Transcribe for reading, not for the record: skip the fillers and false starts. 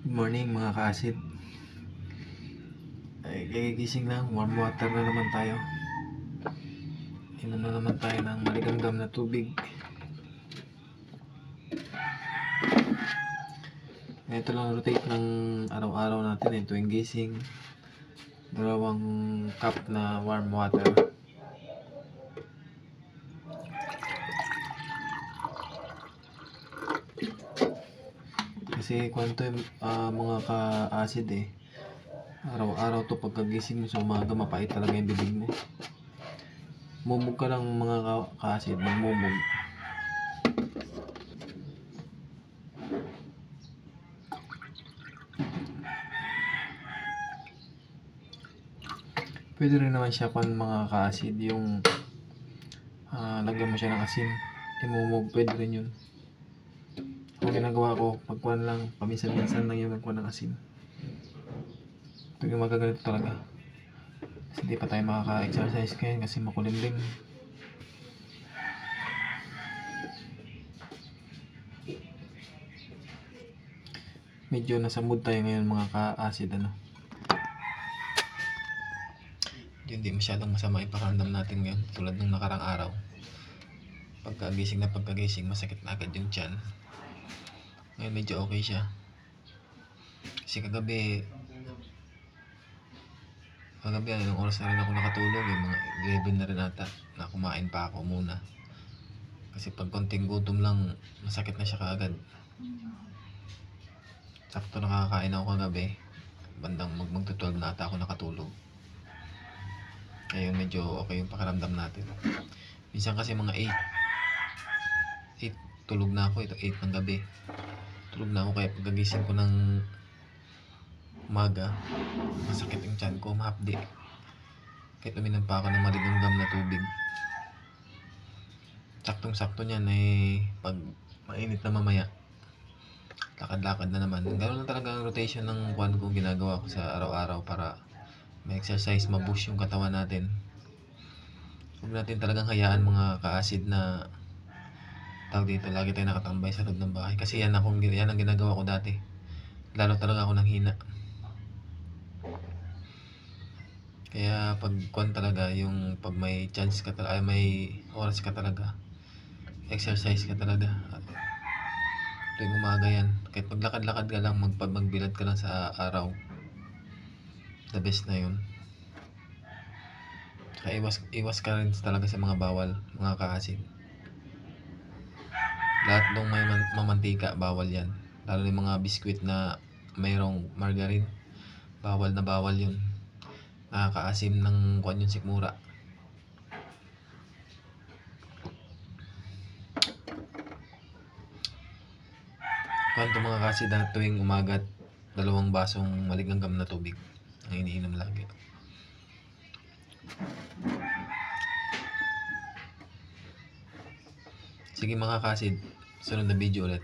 Good morning mga ka-acid. Ay, kagigising lang, warm water na naman tayo. Inom na naman tayo ng maligamgam na tubig. Ito lang rotate ng araw-araw natin tuwing gising. 2 cup na warm water. Kasi kwento yung mga ka-acid araw-araw to pagkagising mo sa umaga, mapait talaga yung bibig mo. Mumog ka lang mga ka-acid, magmumog. Pwede rin naman siya kung mga ka-acid, yung lagyan mo siya ng asin, imumog, pwede rin yun. Ang ginagawa ko, pagkuhan lang, paminsan-minsan lang yung magkuhan ng asin. Ito yung magaganito talaga. Kasi hindi pa tayo makaka-exercise ngayon kasi makulimlim. Medyo nasa mood tayo ngayon mga ka-acid Hindi masyadong masama yung pakiramdam natin ngayon tulad ng nakarang araw. Pagkagising masakit na agad yung tiyan. Ngayon medyo okay siya. Kasi kagabi anong oras na rin ako nakatulog, mga 11 na rin ata, na kumain pa ako muna. Kasi pag konting gutom lang, masakit na siya kaagad. Sakto nakakain ako kagabi, bandang magto-12 na ata ako nakatulog. Ngayon medyo okay yung pakiramdam natin. Minsan kasi mga 8 tulog na ako, ito 8 ng gabi. Tulog na ako, kaya pagkagising ko ng umaga, masakit yung tiyan ko, mahapdi. Kahit uminom pa ako ng maligamgam na tubig. Saktong-sakto niyan pag mainit na mamaya, lakad-lakad na naman. Ganoon na talaga ang rotation ng kwan ko, ginagawa ko sa araw-araw para ma-exercise, ma-boost yung katawan natin. Huwag natin talagang hayaan mga ka-acid na lagi tayo nakatambay sa loob ng bahay. Kasi yan ang ginagawa ko dati. Lalo talaga ako nanghina. Kaya pag pag may chance ka talaga, may oras ka talaga, exercise ka talaga. Tuwing umaga yan, kahit maglakad-lakad ka lang, magbilad ka lang sa araw, the best na yun. Kaya iwas ka rin talaga sa mga bawal, mga ka-acid. Lahat ng may mamantika, bawal yan. Lalo yung mga biskwit na mayroong margarine, bawal na bawal yun. Nakakaasim ng kwan yung sikmura. Kwanto mga ka-acid na tuwing umaga, 2 basong maligamgam na tubig ang iniinom lagi. Sige mga ka-acid, sunod na video ulit.